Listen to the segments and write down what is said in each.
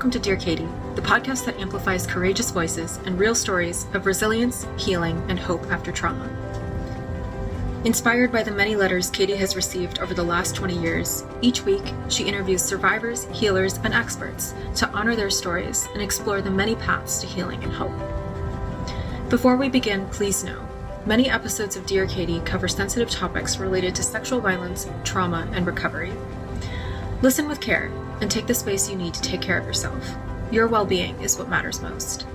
welcome to Dear Katie, the podcast that amplifies courageous voices and real stories of resilience, healing, and hope after trauma. Inspired by the many letters Katie has received over the last 20 years, each week she interviews survivors, healers, and experts to honor their stories and explore the many paths to healing and hope. Before we begin, please know, many episodes of Dear Katie cover sensitive topics related to sexual violence, trauma, and recovery. Listen with care and take the space you need to take care of yourself. Your well-being is what matters most.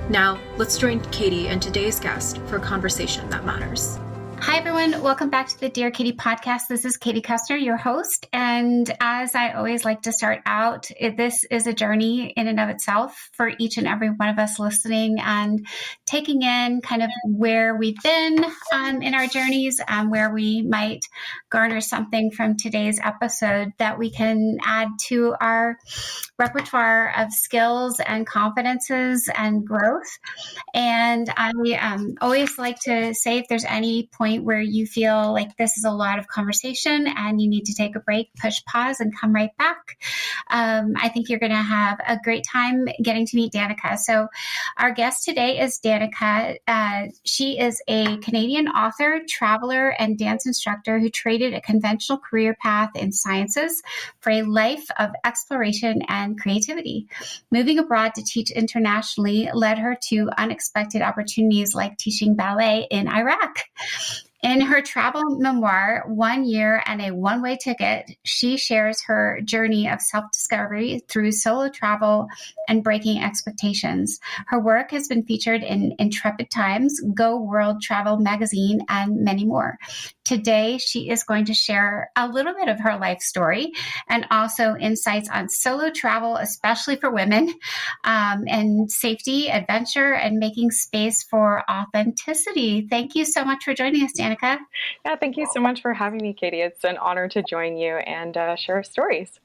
Now, let's join Katie and today's guest for a conversation that matters. Hi, everyone. Welcome back to the Dear Katie podcast. This is Katie Koestner, your host. And as I always like to start out, this is a journey in and of itself for each and every one of us listening and taking in kind of where we've been in our journeys and where we might garner something from today's episode that we can add to our repertoire of skills and confidences and growth. And I always like to say if there's any point where you feel like this is a lot of conversation and you need to take a break, push pause and come right back. I think you're going to have a great time getting to meet Danika. So our guest today is Danika. She is a Canadian author, traveler, and dance instructor who traded a conventional career path in sciences for a life of exploration and creativity. Moving abroad to teach internationally led her to unexpected opportunities like teaching ballet in Iraq. In her travel memoir, 1 Year and a One-Way Ticket, she shares her journey of self-discovery through solo travel and breaking expectations. Her work has been featured in Intrepid Times, Go World Travel Magazine, and many more. Today, she is going to share a little bit of her life story and also insights on solo travel, especially for women, and safety, adventure, and making space for authenticity. Thank you so much for joining us, Danika. Yeah, thank you so much for having me, Katie. It's an honor to join you and share stories.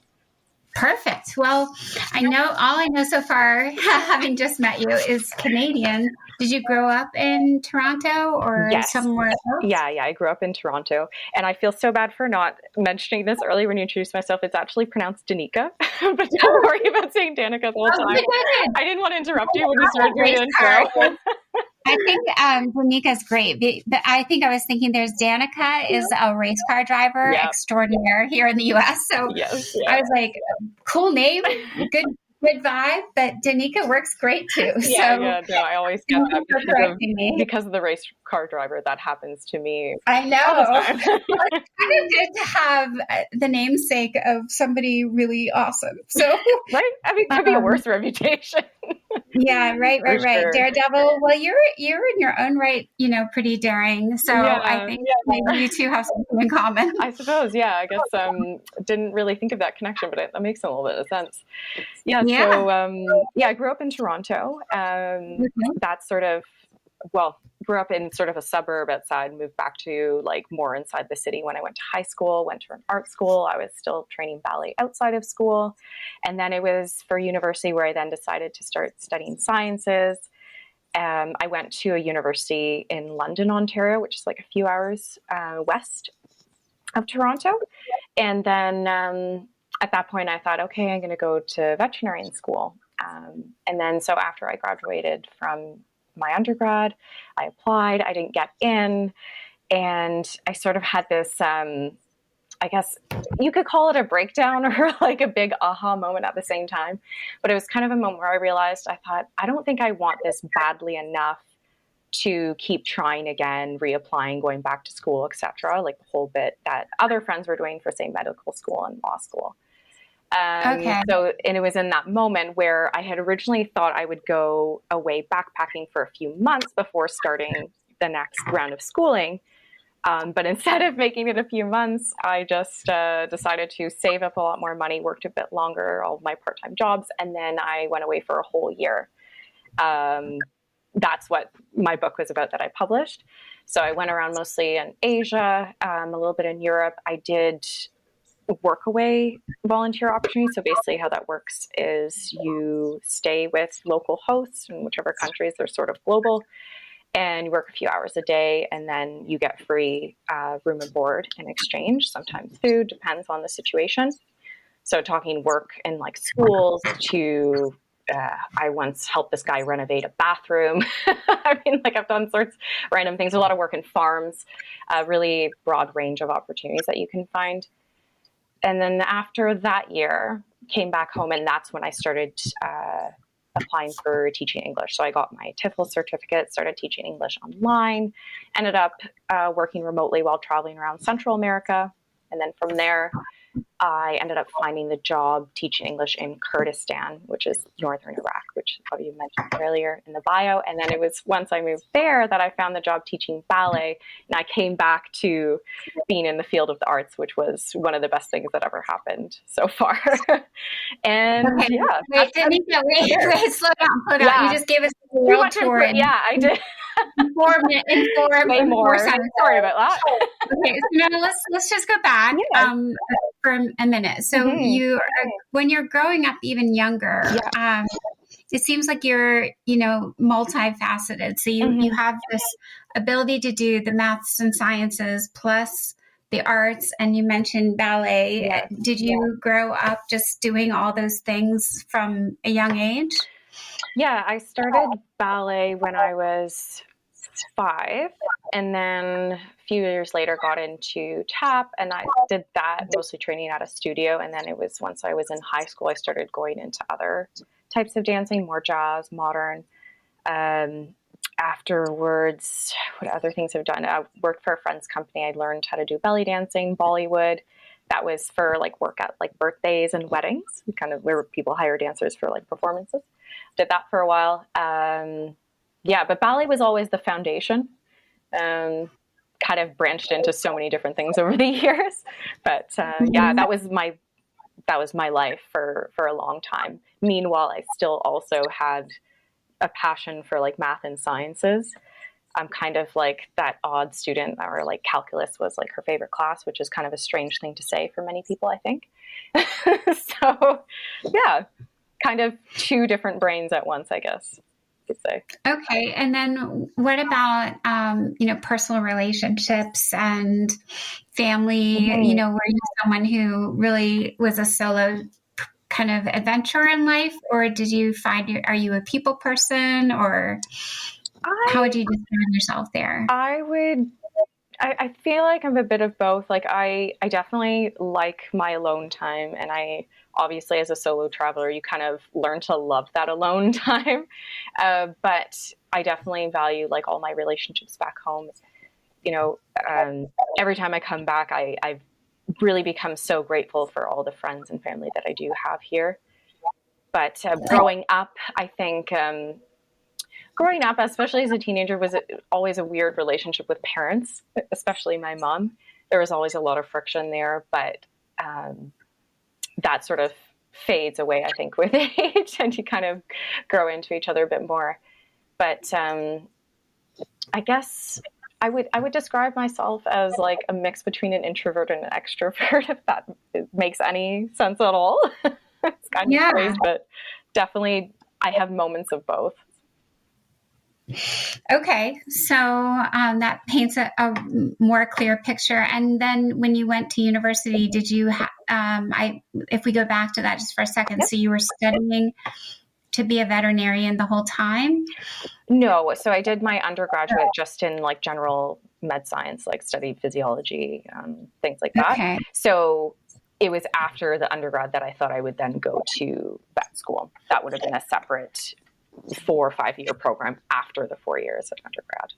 Perfect. Well, I know so far, having just met you, is Canadian. Did you grow up in Toronto or somewhere else? Yeah, I grew up in Toronto. And I feel so bad for not mentioning this earlier when you introduced myself. It's actually pronounced Danika, but don't worry about saying Danika the whole time. I didn't want to interrupt you when you started doing the intro. I think Danika is great. But I think I was thinking there's Danika is a race car driver extraordinaire here in the U.S. So I was like, cool name, good vibe, but Danika works great too. I always get that because of the race car driver. That happens to me. I know. All the time. It's kind of good to have the namesake of somebody really awesome. So right, I mean, it could be a worse reputation. Yeah, right. Sure. Daredevil. Well, you're in your own right, pretty daring. So I think maybe you two have something in common. I suppose. Yeah, I guess didn't really think of that connection, but that makes a little bit of sense. So I grew up in Toronto. That's sort of, grew up in sort of a suburb outside, moved back to like more inside the city when I went to high school, went to an art school. I was still training ballet outside of school. And then it was for university where I then decided to start studying sciences. I went to a university in London, Ontario, which is like a few hours west of Toronto. And then at that point I thought, okay, I'm going to go to veterinary school. And then so after I graduated from my undergrad, I applied, I didn't get in, and I sort of had this, I guess you could call it a breakdown or like a big aha moment at the same time. But it was kind of a moment where I realized, I thought, I don't think I want this badly enough to keep trying again, reapplying, going back to school, etc. Like the whole bit that other friends were doing for, say, medical school and law school. So, and it was in that moment where I had originally thought I would go away backpacking for a few months before starting the next round of schooling. But instead of making it a few months, I just decided to save up a lot more money, worked a bit longer, all of my part-time jobs, and then I went away for a whole year. That's what my book was about that I published. So I went around mostly in Asia, a little bit in Europe. I did workaway volunteer opportunity. So basically how that works is you stay with local hosts in whichever countries, they're sort of global, and you work a few hours a day, and then you get free room and board in exchange, sometimes food, depends on the situation. So talking work in like schools to, I once helped this guy renovate a bathroom. I mean, like I've done sorts of random things, a lot of work in farms, a really broad range of opportunities that you can find. And then after that year, came back home, and that's when I started applying for teaching English. So I got my TOEFL certificate, started teaching English online, ended up working remotely while traveling around Central America. And then from there, I ended up finding the job teaching English in Kurdistan, which is northern Iraq, which you mentioned earlier in the bio. And then it was once I moved there that I found the job teaching ballet. And I came back to being in the field of the arts, which was one of the best things that ever happened so far. And okay. yeah. Wait, slow down. Yeah. You just gave us a world tour. Yeah, I did. Way more. Sorry about that. Okay, so now let's just go back for a minute. So you, when you're growing up even younger, it seems like you're, multifaceted. So you have this ability to do the maths and sciences plus the arts, and you mentioned ballet. Yes. Did you grow up just doing all those things from a young age? Yeah, I started ballet when I was 5, and then a few years later got into tap, and I did that mostly training at a studio. And then it was once I was in high school, I started going into other types of dancing, more jazz, modern. Afterwards, what other things I've done? I worked for a friend's company. I learned how to do belly dancing, Bollywood. That was for like work at like birthdays and weddings, kind of where people hire dancers for like performances. Did that for a while. But ballet was always the foundation. Kind of branched into so many different things over the years. But that was my life for a long time. Meanwhile, I still also had a passion for like math and sciences. I'm kind of like that odd student or like calculus was like her favorite class, which is kind of a strange thing to say for many people, I think. So yeah, kind of two different brains at once, I guess you could say. Okay. And then what about, personal relationships and family? Were you someone who really was a solo kind of adventurer in life, or did you find are you a people person, or how would you describe yourself there? I feel like I'm a bit of both. Like I definitely like my alone time, and I obviously as a solo traveler, you kind of learn to love that alone time. But I definitely value like all my relationships back home. Every time I come back, I've really become so grateful for all the friends and family that I do have here. But growing up, I think growing up, especially as a teenager, was always a weird relationship with parents, especially my mom. There was always a lot of friction there, but that sort of fades away, I think, with age, and you kind of grow into each other a bit more. But I guess I would describe myself as like a mix between an introvert and an extrovert, if that makes any sense at all. It's kind of strange, but definitely I have moments of both. Okay, so that paints a more clear picture. And then when you went to university, did you, if we go back to that just for a second, so you were studying to be a veterinarian the whole time? No, so I did my undergraduate just in like general med science, like studied physiology, things like that. Okay. So it was after the undergrad that I thought I would then go to vet school. That would have been a separate 4 or 5 year program after the 4 years of undergrad.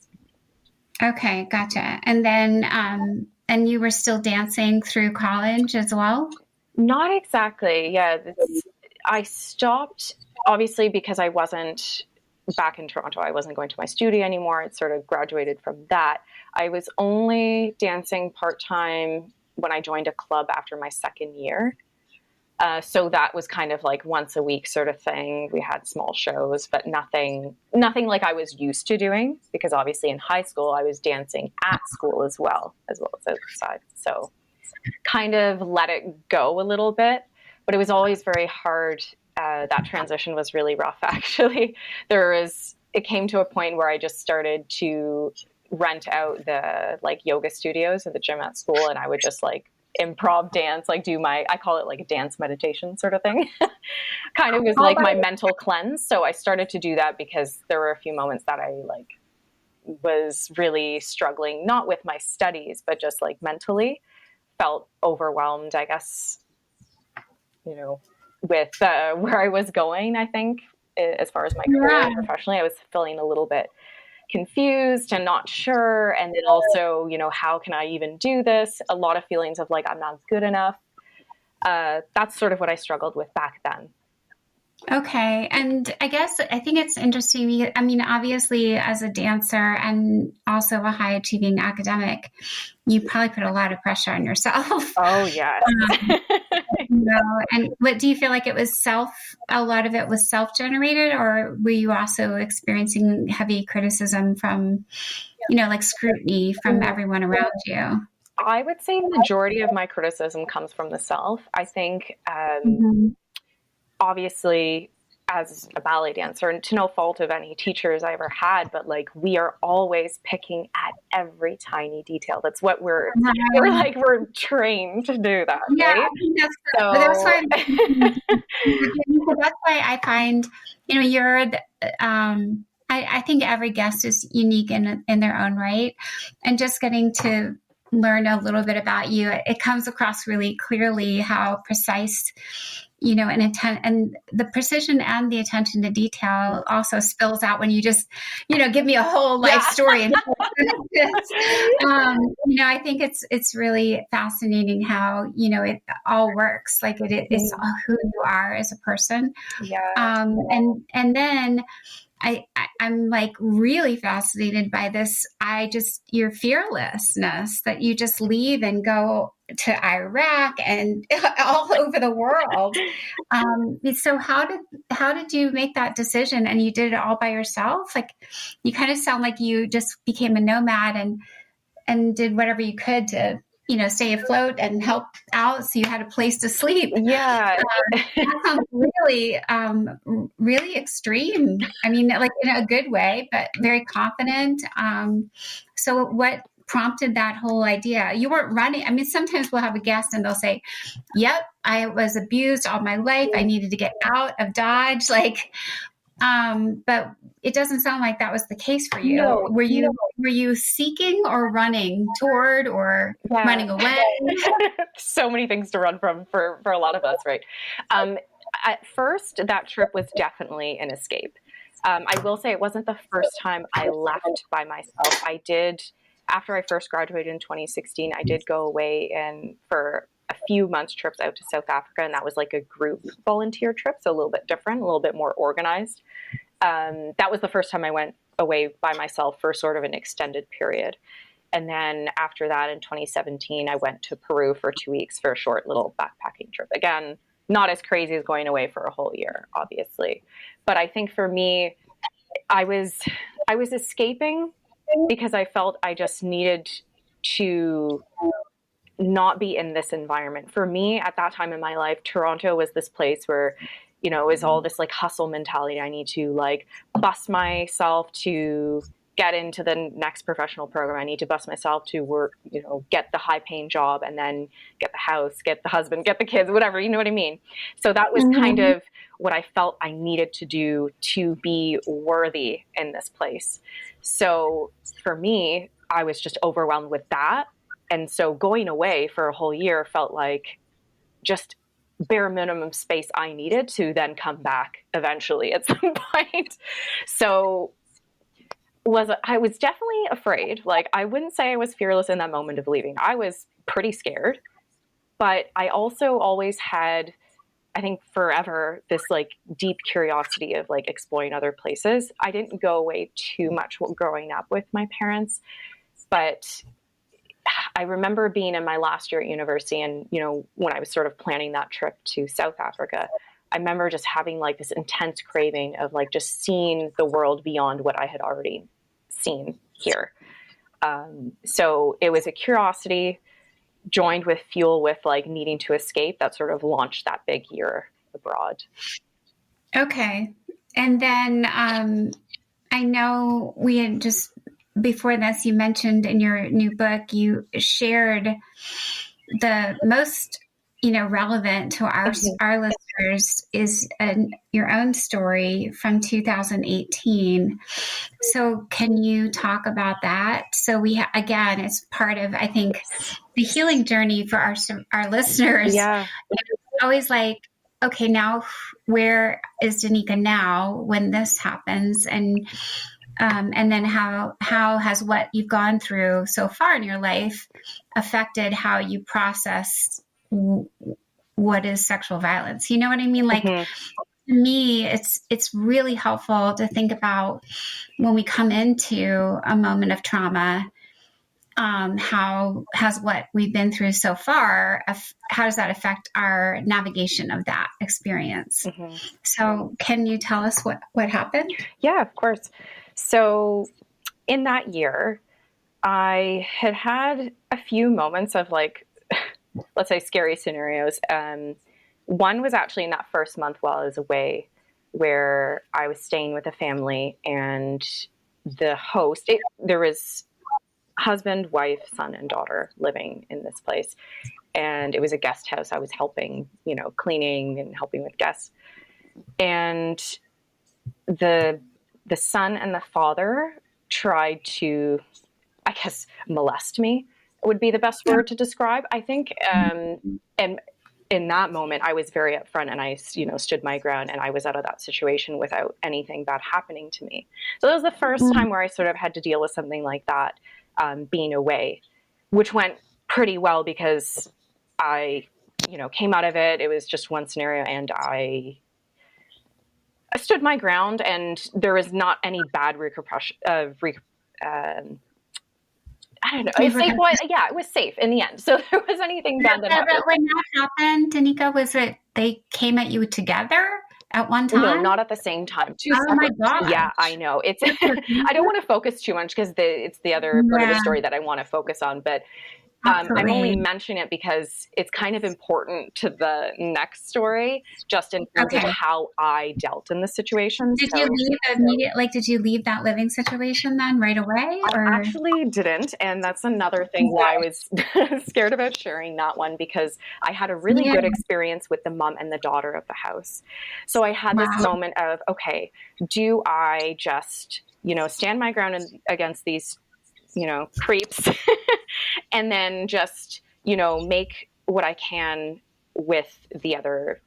Okay, gotcha. And then, and you were still dancing through college as well? Not exactly. Yeah. I stopped, obviously, because I wasn't back in Toronto. I wasn't going to my studio anymore. It sort of graduated from that. I was only dancing part-time when I joined a club after my second year. So that was kind of like once a week sort of thing. We had small shows, but nothing like I was used to doing, because obviously in high school I was dancing at school as well as outside. So kind of let it go a little bit, but it was always very hard. That transition was really rough, actually. It came to a point where I just started to rent out the like yoga studios at the gym at school, and I would just like improv dance, like I call it like a dance meditation sort of thing. Kind of was like my mental cleanse. So I started to do that because there were a few moments that I like was really struggling, not with my studies, but just like mentally felt overwhelmed, I guess, with where I was going. I think as far as my career and professionally, I was feeling a little bit confused and not sure. And then also, how can I even do this? A lot of feelings of like, I'm not good enough. That's sort of what I struggled with back then. Okay. And I think it's interesting. I mean, obviously as a dancer and also a high achieving academic, you probably put a lot of pressure on yourself. Oh, yes. And what do you feel like a lot of it was self-generated, or were you also experiencing heavy criticism from, like scrutiny from everyone around you? I would say the majority of my criticism comes from the self. I think, obviously, as a ballet dancer, and to no fault of any teachers I ever had, but like we are always picking at every tiny detail. That's what we're trained to do that. Yeah, right? I think that's why I find, you're I think every guest is unique in their own right, and just getting to learn a little bit about you, it comes across really clearly how precise, and intent, and the precision and the attention to detail also spills out when you just, give me a whole life story. And I think it's really fascinating how, it all works. Like it's who you are as a person. Yeah. And then I'm like really fascinated by this. Your fearlessness that you just leave and go to Iraq and all over the world. So how did you make that decision? And you did it all by yourself? Like, you kind of sound like you just became a nomad and did whatever you could to, stay afloat and help out, so you had a place to sleep. Yeah. That sounds really, really extreme. I mean, like in a good way, but very confident. So what prompted that whole idea? You weren't running. I mean, sometimes we'll have a guest and they'll say, yep, I was abused all my life. I needed to get out of Dodge. But it doesn't sound like that was the case for you. No, were you seeking or running toward or running away? So many things to run from for a lot of us, right? At first, that trip was definitely an escape. I will say it wasn't the first time I left by myself. I did, after I first graduated in 2016, I did go away for a few months trips out to South Africa, and that was like a group volunteer trip, so a little bit different, a little bit more organized. That was the first time I went away by myself for sort of an extended period. And then after that, in 2017, I went to Peru for 2 weeks for a short little backpacking trip. Again, not as crazy as going away for a whole year, obviously. But I think for me, I was escaping because I felt I just needed to not be in this environment. For me, at that time in my life, Toronto was this place where, it was all this like hustle mentality. I need to like bust myself to get into the next professional program. I need to bust myself to work, get the high paying job, and then get the house, get the husband, get the kids, whatever, you know what I mean? So that was kind of what I felt I needed to do to be worthy in this place. So for me, I was just overwhelmed with that. And so going away for a whole year felt like just bare minimum space I needed to then come back eventually at some point. So I was definitely afraid. Like, I wouldn't say I was fearless in that moment of leaving. I was pretty scared, but I also always had, I think forever, this like deep curiosity of like exploring other places. I didn't go away too much growing up with my parents, but I remember being in my last year at university, and, when I was sort of planning that trip to South Africa, I remember just having like this intense craving of like just seeing the world beyond what I had already seen here. So it was a curiosity joined with fuel with like needing to escape that sort of launched that big year abroad. Okay. And then I know we had just, before this, you mentioned in your new book, you shared the most, relevant to our listeners is your own story from 2018. So can you talk about that? So again, it's part of, I think, the healing journey for our listeners. Yeah. It's always like, okay, now where is Danika now when this happens? And then how has what you've gone through so far in your life affected how you process what is sexual violence? You know what I mean? Like, to me, it's really helpful to think about when we come into a moment of trauma, how has what we've been through so far, how does that affect our navigation of that experience? So can you tell us what happened? Yeah, of course. So in that year, I had a few moments of like, let's say, scary scenarios. One was actually in that first month while I was away, where I was staying with a family, and the host, there was husband, wife, son, and daughter living in this place. And it was a guest house. I was helping, cleaning and helping with guests. And the son and the father tried to, I guess, molest me would be the best word to describe, I think. And in that moment, I was very upfront, and I, stood my ground, and I was out of that situation without anything bad happening to me. So that was the first time where I sort of had to deal with something like that, being away, which went pretty well because I, came out of it. It was just one scenario, and I stood my ground, and there was not any bad repercussion. I don't know. It was safe in the end. So there was anything bad that happened. When that happened, Danika, was it they came at you together at one time? No, not at the same time. My God. Yeah, I know. It's. I don't want to focus too much because it's the other part of the story that I want to focus on. But I'm only mentioning it because it's kind of important to the next story, just in terms of how I dealt in the situation. Did you leave did you leave that living situation then right away? Or? I actually didn't. And that's another thing why I was scared about sharing that one, because I had a really good experience with the mom and the daughter of the house. So I had this moment of, okay, do I just, stand my ground against these creeps and then just, make what I can with the other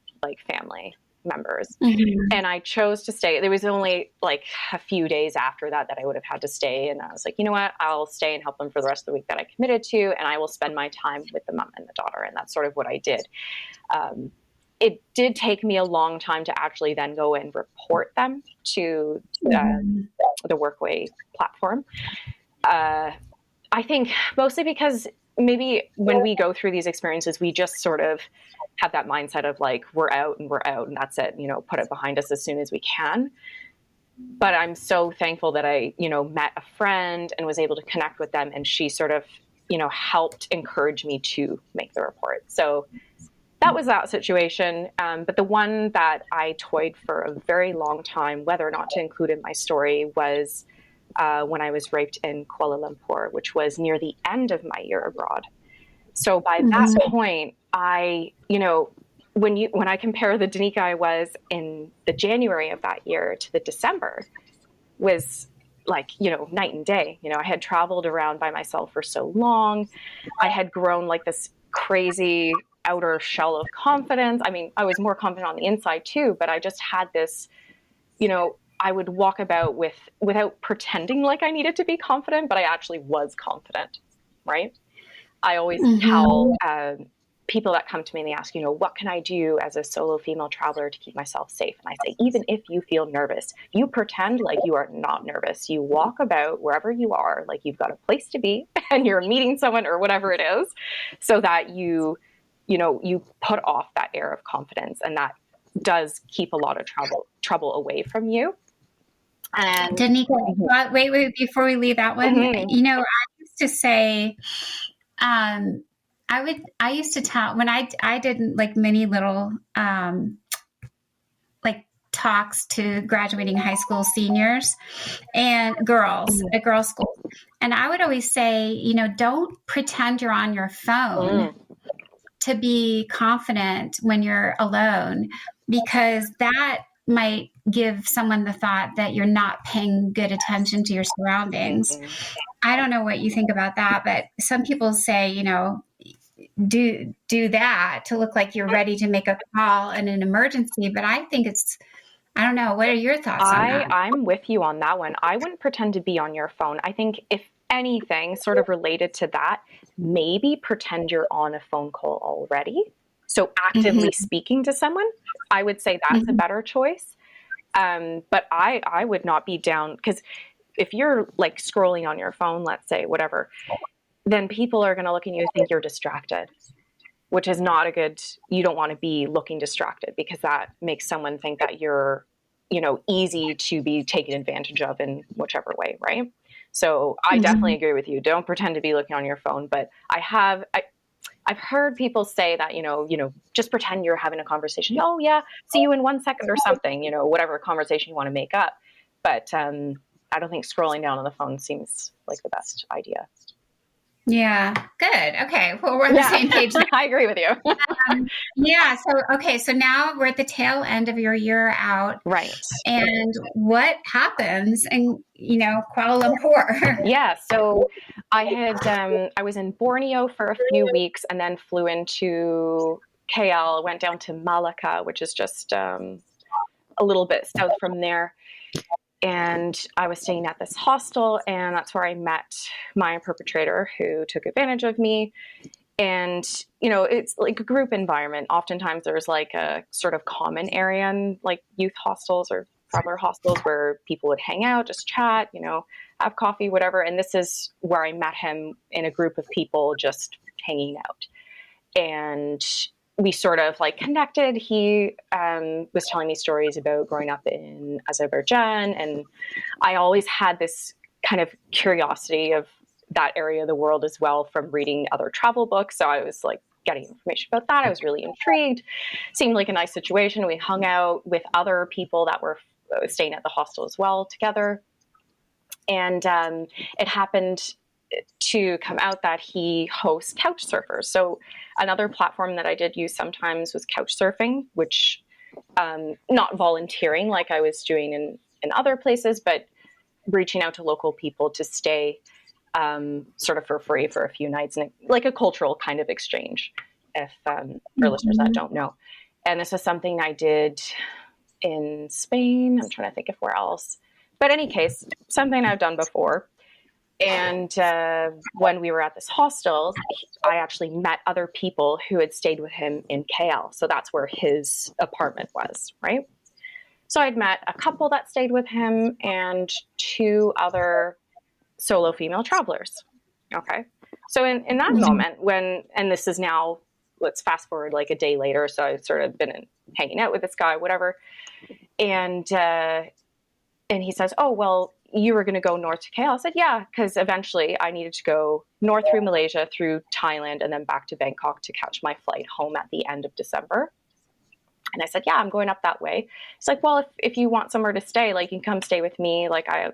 family members. And I chose to stay. There was only a few days after that I would have had to stay. And I was like, you know what, I'll stay and help them for the rest of the week that I committed to. And I will spend my time with the mom and the daughter. And that's sort of what I did. It did take me a long time to actually then go and report them to the Workway platform. I think mostly because maybe when we go through these experiences, we just sort of have that mindset of we're out and that's it, put it behind us as soon as we can. But I'm so thankful that I, met a friend and was able to connect with them. And she sort of, helped encourage me to make the report. So that was that situation. But the one that I toyed for a very long time, whether or not to include in my story, was when I was raped in Kuala Lumpur, which was near the end of my year abroad. So by that point, I, when I compare the Danika I was in the January of that year to the December, was night and day. I had traveled around by myself for so long. I had grown this crazy outer shell of confidence. I mean, I was more confident on the inside too, but I just had this, I would walk about without pretending like I needed to be confident, but I actually was confident, right? I always tell people that come to me and they ask, what can I do as a solo female traveler to keep myself safe? And I say, even if you feel nervous, you pretend like you are not nervous. You walk about wherever you are, like you've got a place to be and you're meeting someone or whatever it is, so that you put off that air of confidence, and that does keep a lot of trouble away from you. And Danika, wait, before we leave that one, I used to say, I used to tell when I did many little, talks to graduating high school seniors and girls at girls' school. And I would always say, don't pretend you're on your phone to be confident when you're alone, because that might give someone the thought that you're not paying good attention to your surroundings. Mm-hmm. I don't know what you think about that, but some people say, do that to look like you're ready to make a call in an emergency. But I think I don't know. What are your thoughts on that? I'm with you on that one. I wouldn't pretend to be on your phone. I think if anything sort of related to that, maybe pretend you're on a phone call already. So actively speaking to someone, I would say that's a better choice. But I would not be down, because if you're like scrolling on your phone, let's say, whatever, then people are going to look at you and think you're distracted, which is not you don't want to be looking distracted, because that makes someone think that you're, easy to be taken advantage of in whichever way. Right. So I definitely agree with you. Don't pretend to be looking on your phone. But I've heard people say that, just pretend you're having a conversation. Oh yeah, see you in 1 second or something, whatever conversation you want to make up. But I don't think scrolling down on the phone seems like the best idea. Yeah, good. Okay, well, we're on the same page now. I agree with you. So now we're at the tail end of your year out. Right. And what happens in, Kuala Lumpur? Yeah, so I was in Borneo for a few weeks and then flew into KL, went down to Malacca, which is just a little bit south from there. And I was staying at this hostel, and that's where I met my perpetrator, who took advantage of me. And, it's like a group environment. Oftentimes there's like a sort of common area in like youth hostels or traveler hostels where people would hang out, just chat, have coffee, whatever. And this is where I met him, in a group of people just hanging out. And we sort of like connected. He was telling me stories about growing up in Azerbaijan. And I always had this kind of curiosity of that area of the world as well from reading other travel books. So I was like getting information about that. I was really intrigued. Seemed like a nice situation. We hung out with other people that were staying at the hostel as well together. And it happened to come out that he hosts couch surfers. So another platform that I did use sometimes was couch surfing, which not volunteering like I was doing in other places, but reaching out to local people to stay sort of for free for a few nights, and like a cultural kind of exchange, if for listeners that don't know. And this is something I did in Spain. I'm trying to think of where else. But in any case, something I've done before. And when we were at this hostel, I actually met other people who had stayed with him in KL. So that's where his apartment was, right? So I'd met a couple that stayed with him and 2 other solo female travelers. Okay. So in that moment and this is now, let's fast forward like a day later. So I've sort of been hanging out with this guy, whatever. And he says, oh, well, you were going to go north to KL. I said, yeah, because eventually I needed to go north through Malaysia, through Thailand, and then back to Bangkok to catch my flight home at the end of December. And I said, yeah, I'm going up that way. He's like, well, if you want somewhere to stay, like, you can come stay with me. Like, I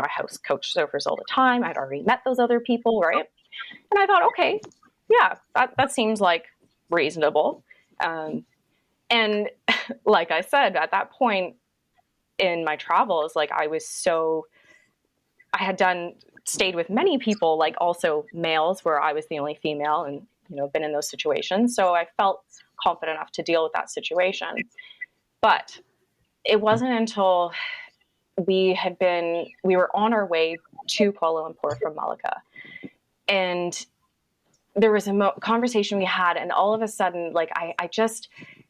house coach surfers all the time. I'd already met those other people, right? And I thought, okay, yeah, that seems like reasonable. And like I said, at that point in my travels, like I had stayed with many people, like also males, where I was the only female, and been in those situations. So I felt confident enough to deal with that situation. But it wasn't until we were on our way to Kuala Lumpur from Malacca, and there was a conversation we had, and all of a sudden, like I just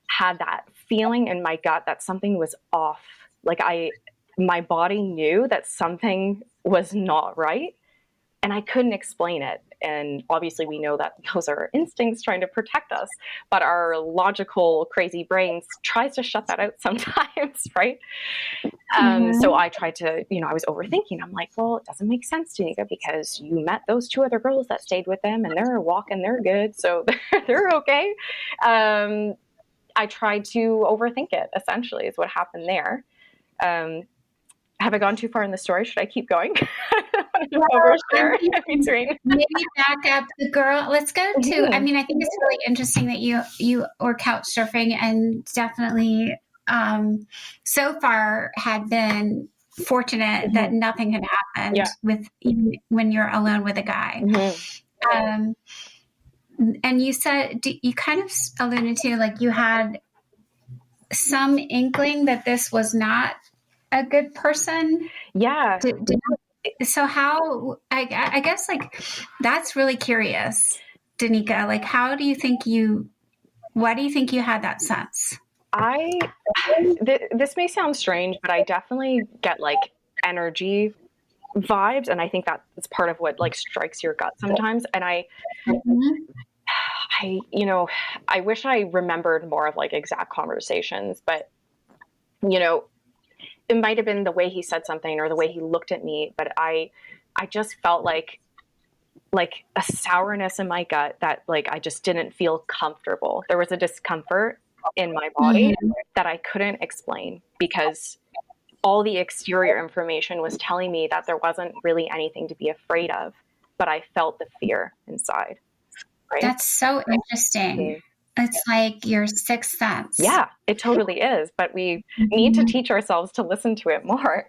had that feeling in my gut that something was off. Like my body knew that something was not right, and I couldn't explain it. And obviously we know that those are instincts trying to protect us, but our logical, crazy brains tries to shut that out sometimes, right? So I tried to, I was overthinking. I'm like, well, it doesn't make sense, Danika, because you met those 2 other girls that stayed with them, and they're walking, they're good, so they're okay. I tried to overthink it, essentially, is what happened there. Have I gone too far in the story? Should I keep going? overshare between. Maybe back up the girl. Let's go to, I mean, I think it's really interesting that you were couch surfing and definitely so far had been fortunate that nothing had happened with even when you're alone with a guy. And you said, you kind of alluded to, like, you had some inkling that this was not a good person. Yeah. So how, I guess, like, that's really curious, Danika. Like, what do you think you had that sense? This may sound strange, but I definitely get like energy vibes. And I think that it's part of what like strikes your gut sometimes. And I wish I remembered more of like exact conversations, but it might have been the way he said something or the way he looked at me, but I just felt like a sourness in my gut that like I just didn't feel comfortable. There was a discomfort in my body that I couldn't explain because all the exterior information was telling me that there wasn't really anything to be afraid of, but I felt the fear inside. Right? That's so interesting. It's like your sixth sense. Yeah, it totally is. But we need to teach ourselves to listen to it more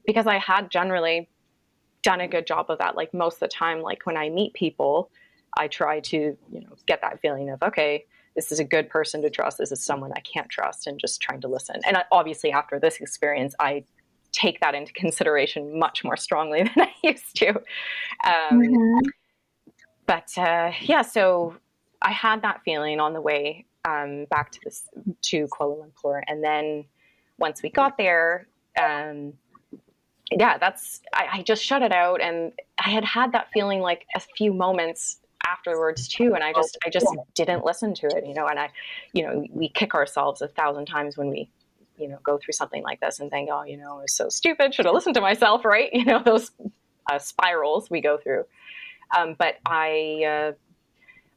because I had generally done a good job of that. Like most of the time, like when I meet people, I try to, get that feeling of, okay, this is a good person to trust. This is someone I can't trust, and just trying to listen. And obviously after this experience, I take that into consideration much more strongly than I used to. But so I had that feeling on the way back to Kuala Lumpur. And then once we got there, I just shut it out. And I had that feeling like a few moments afterwards too. And I just didn't listen to it, and we kick ourselves 1,000 times when we, go through something like this and think, oh, it was so stupid. Should have listened to myself. Right. Those spirals we go through. But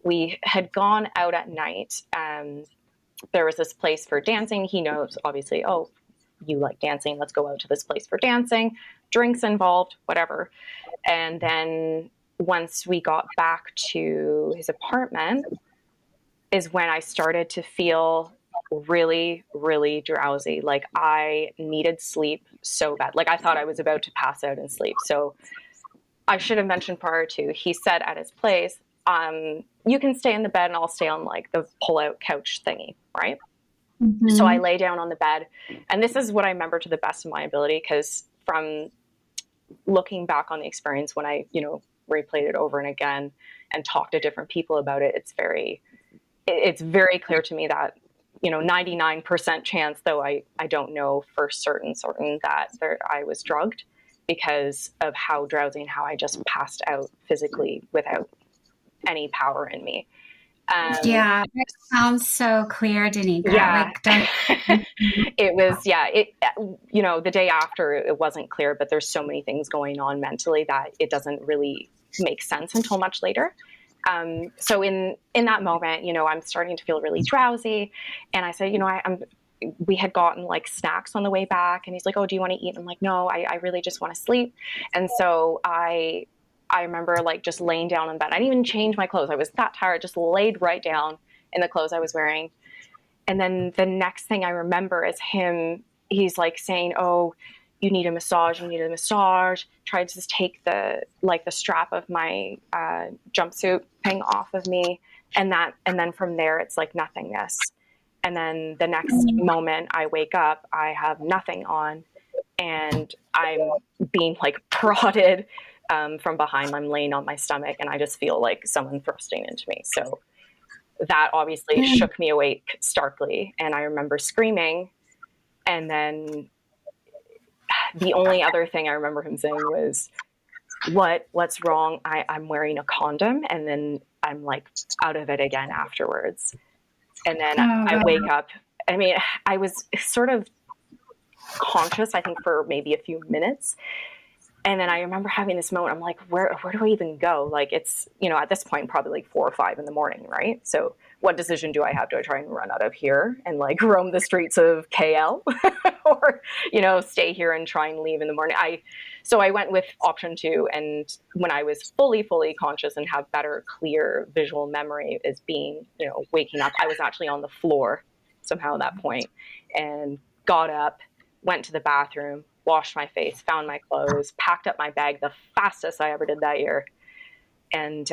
we had gone out at night. There was this place for dancing. He knows, obviously, oh, you like dancing. Let's go out to this place for dancing. Drinks involved, whatever. And then once we got back to his apartment is when I started to feel really, really drowsy. Like I needed sleep so bad. Like I thought I was about to pass out and sleep. So I should have mentioned prior to, he said at his place, you can stay in the bed and I'll stay on like the pull-out couch thingy, right? So I lay down on the bed, and this is what I remember to the best of my ability, because from looking back on the experience when I, replayed it over and again and talked to different people about it, it's very clear to me that, 99% chance, though I don't know for certain that I was drugged because of how drowsy and how I just passed out physically without any power in me. It sounds so clear, Danika. Yeah. It was, the day after it wasn't clear, but there's so many things going on mentally that it doesn't really make sense until much later. So in that moment, I'm starting to feel really drowsy, and I said, we had gotten like snacks on the way back, and he's like, oh, do you want to eat? And I'm like, no, I really just want to sleep. And so I remember like just laying down in bed. I didn't even change my clothes. I was that tired, just laid right down in the clothes I was wearing. And then the next thing I remember is he's like saying, oh, you need a massage. Tried to just take the strap of my jumpsuit thing off of me. And then from there, it's like nothingness. And then the next moment I wake up, I have nothing on, and I'm being like prodded from behind. I'm laying on my stomach, and I just feel like someone thrusting into me. So that obviously shook me awake starkly. And I remember screaming. And then the only other thing I remember him saying was, what's wrong? I'm wearing a condom. And then I'm like out of it again afterwards. And then I wake up. I mean, I was sort of conscious, I think, for maybe a few minutes. And then I remember having this moment, I'm like, where do I even go? Like, it's, at this point, probably like 4 or 5 in the morning, right? So what decision do I have? Do I try and run out of here and like roam the streets of KL or, stay here and try and leave in the morning? So I went with option 2. And when I was fully conscious and have better, clear visual memory as being, waking up, I was actually on the floor somehow at that point, and got up, went to the bathroom, washed my face, found my clothes, packed up my bag the fastest I ever did that year. And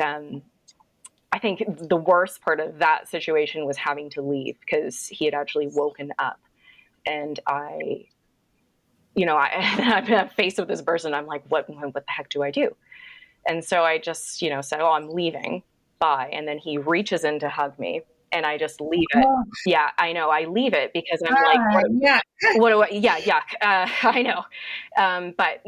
I think the worst part of that situation was having to leave, because he had actually woken up. And I'm faced with this person. I'm like, what the heck do I do? And so I just, said, oh, I'm leaving. Bye. And then he reaches in to hug me. And I just leave it. Oh. Yeah, I know. I leave it because I'm like, what do I, yuck. I know. But,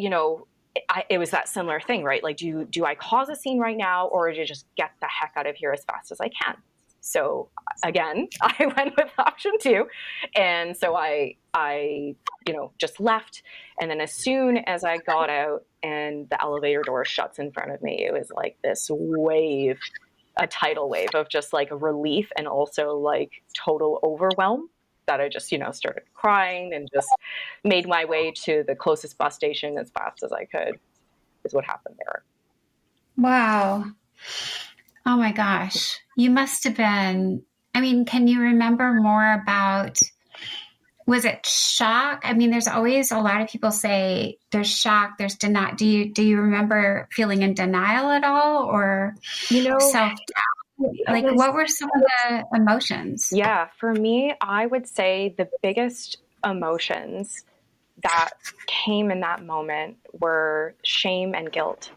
it was that similar thing, right? Like, do I cause a scene right now, or do you just get the heck out of here as fast as I can? So again, I went with option 2. And so I just left. And then as soon as I got out and the elevator door shuts in front of me, it was like this wave, a tidal wave of just like relief and also like total overwhelm, that I just, started crying and just made my way to the closest bus station as fast as I could, is what happened there. Wow. Oh my gosh. You must have been, can you remember more about, was it shock? There's always a lot of people say there's shock, there's denial. Do you remember feeling in denial at all, or self-doubt? Like, what were some of the emotions? Yeah, for me, I would say the biggest emotions that came in that moment were shame and guilt.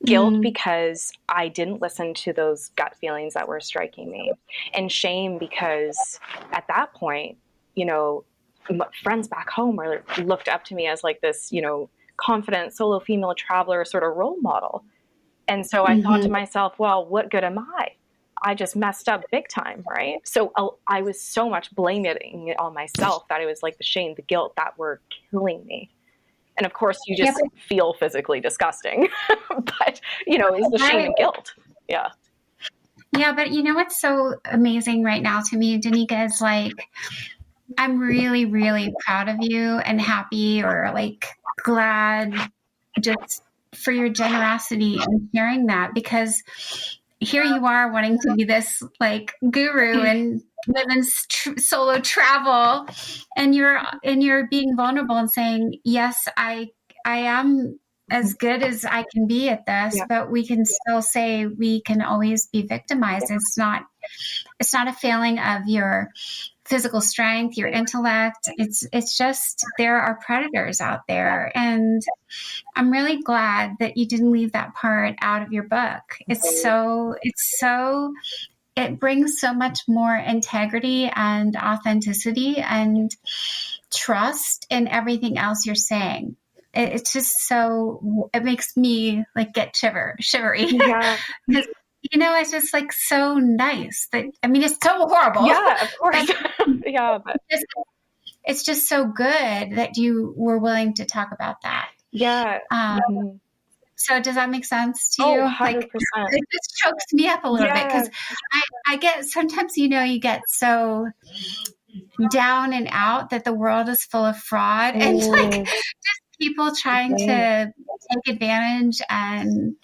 Guilt because I didn't listen to those gut feelings that were striking me, and shame because at that point, friends back home looked up to me as like this, confident solo female traveler sort of role model. And so I thought to myself, well, what good am I? I just messed up big time, right? So I was so much blaming it on myself that it was like the shame, the guilt that were killing me. And of course, you just feel physically disgusting. But, it's the shame and guilt. Yeah. Yeah, but what's so amazing right now to me, Danika, is like, I'm really, really proud of you and happy, or like glad, just for your generosity and sharing that, because here you are wanting to be this like guru and live in solo travel, and you're being vulnerable and saying, yes, I am as good as I can be at this, but we can still say we can always be victimized. It's not a failing of your physical strength, your intellect. It's just, there are predators out there. And I'm really glad that you didn't leave that part out of your book. It brings so much more integrity and authenticity and trust in everything else you're saying. It's just so, it makes me like get shivery. Yeah. It's just like so nice that, it's so horrible. Yeah, of course. Yeah. But it's just so good that you were willing to talk about that. Yeah. So does that make sense to you? 100%. Like, it just chokes me up a little bit, because I get, sometimes, you get so down and out that the world is full of fraud and like just people trying to take advantage and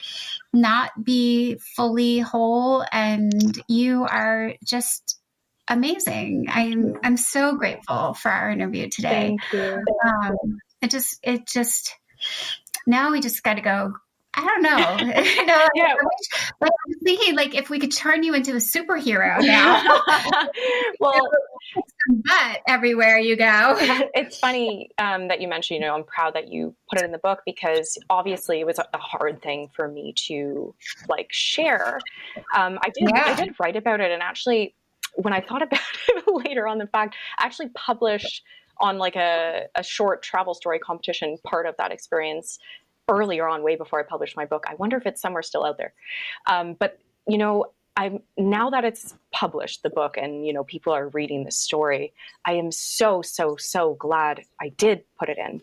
not be fully whole. And you are just amazing. I'm so grateful for our interview today. Thank you. It just now we just got to go. I don't know. Yeah. I'm thinking like if we could turn you into a superhero now. Well, but everywhere you go. It's funny that you mentioned, I'm proud that you put it in the book, because obviously it was a hard thing for me to like share. I did write about it, and actually when I thought about it later on, the fact I actually published on like a short travel story competition part of that experience earlier on, way before I published my book. I wonder if it's somewhere still out there. But I'm, now that it's published, the book, and people are reading the story, I am so glad I did put it in,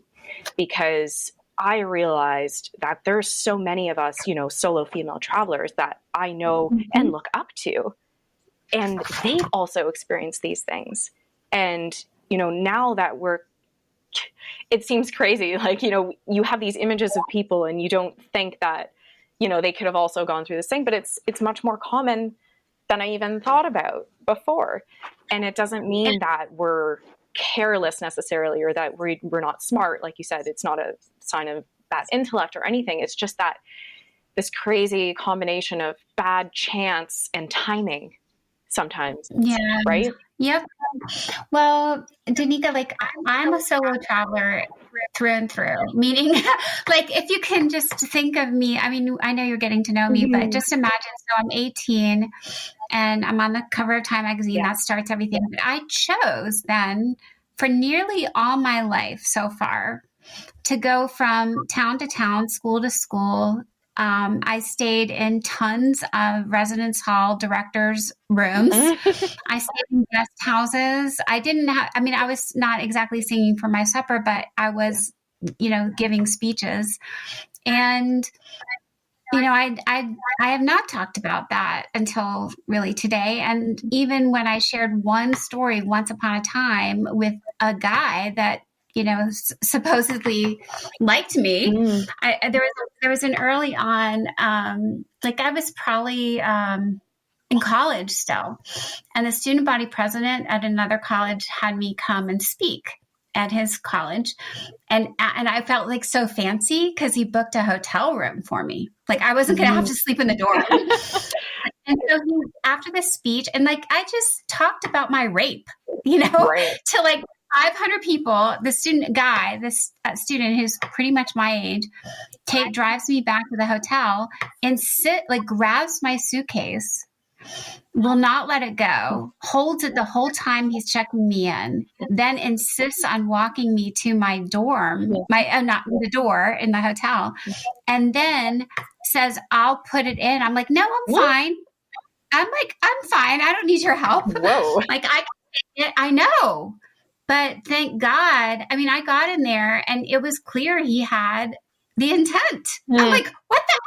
because I realized that there's so many of us, solo female travelers that I know and look up to. And they've also experienced these things. And, now that it seems crazy. Like, you have these images of people and you don't think that, they could have also gone through this thing, but it's much more common than I even thought about before. And it doesn't mean that we're careless necessarily, or that we're not smart. Like you said, it's not a sign of bad intellect or anything. It's just that this crazy combination of bad chance and timing sometimes. Yeah. Right? Yep. Well, Danika, like I'm a solo traveler through and through, meaning like if you can just think of me, I mean, I know you're getting to know me, but just imagine, so I'm 18 and I'm on the cover of Time magazine. That starts everything. But I chose then for nearly all my life so far to go from town to town, school to school. I stayed in tons of residence hall directors' rooms. I stayed in guest houses. I was not exactly singing for my supper, but I was, giving speeches. And, I have not talked about that until really today. And even when I shared one story once upon a time with a guy that, supposedly liked me. There was an early on, like I was probably in college still, and the student body president at another college had me come and speak at his college, and I felt like so fancy because he booked a hotel room for me. Like I wasn't going to have to sleep in the dorm. And so after the speech, and like I just talked about my rape, to like 500 people. The student who's pretty much my age, drives me back to the hotel and grabs my suitcase, will not let it go, holds it the whole time he's checking me in, then insists on walking me to my dorm, not the door in the hotel, and then says, "I'll put it in." I'm like, "No, I'm fine." I'm fine. I don't need your help. Whoa. Like I can take it. I know. But thank God, I mean, I got in there and it was clear he had the intent. I'm like, what the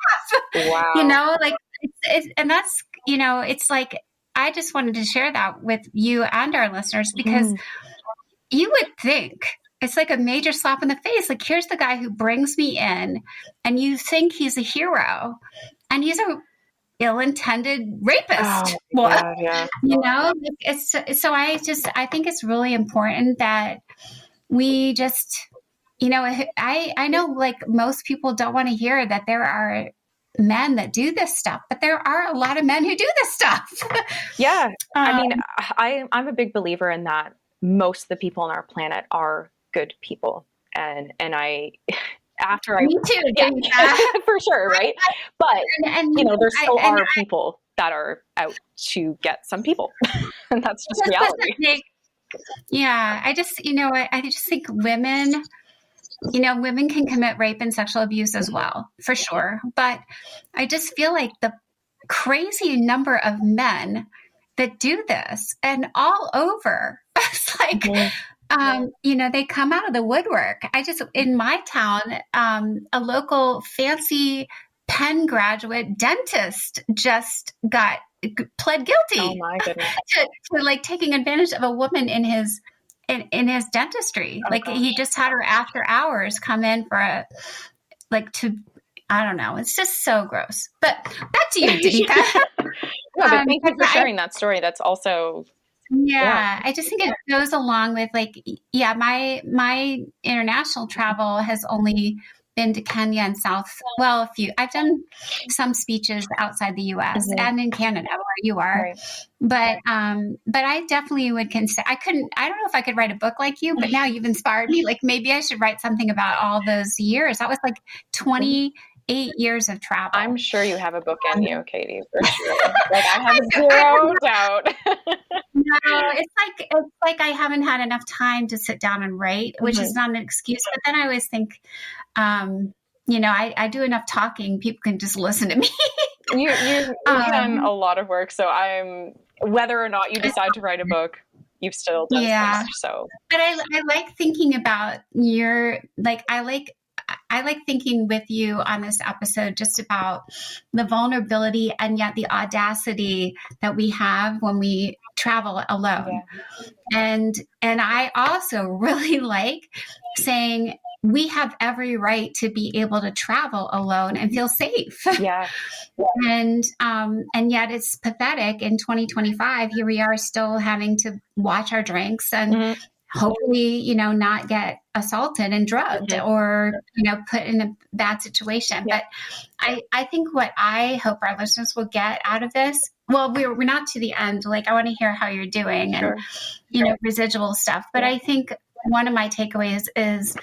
F? Wow. And that's, it's like, I just wanted to share that with you and our listeners, because you would think it's like a major slap in the face. Like, here's the guy who brings me in and you think he's a hero, and he's a ill-intended rapist. I think it's really important that we just, I know like most people don't want to hear that there are men that do this stuff, but there are a lot of men who do this stuff. Yeah. I mean, I'm a big believer in that most of the people on our planet are good people. And I, after Me too. Yeah, for sure, right? But there still are people that are out to get some people, and that's just reality. I just think women, women can commit rape and sexual abuse as well, for sure. But I just feel like the crazy number of men that do this, and all over, it's like. They come out of the woodwork. In my town, a local fancy Penn graduate dentist just pled guilty. Oh my goodness. to like taking advantage of a woman in his dentistry. Gosh. He just had her after hours come in for I don't know. It's just so gross. But back to you, Danika. But thank you for sharing that story. That's also... Yeah, I just think it goes along with my international travel has only been to Kenya and I've done some speeches outside the US and in Canada where you are. Right. But I definitely would consider, I don't know if I could write a book like you, but now you've inspired me. Like maybe I should write something about all those years. That was like 28 years of travel. I'm sure you have a book in you, Katie, for sure. Like I have zero doubt. No, it's like I haven't had enough time to sit down and write, which is not an excuse. But then I always think, I do enough talking. People can just listen to me. You've done a lot of work. So whether or not you decide to write a book, you've still done so much. So, but I like thinking about I like thinking with you on this episode just about the vulnerability and yet the audacity that we have when we travel alone. And I also really like saying we have every right to be able to travel alone and feel safe. Yeah. And yet it's pathetic in 2025. Here we are still having to watch our drinks and hopefully, not get assaulted and drugged or, put in a bad situation. But I think what I hope our listeners will get out of this, well, we're not to the end. Like, I want to hear how you're doing and, residual stuff. But I think one of my takeaways is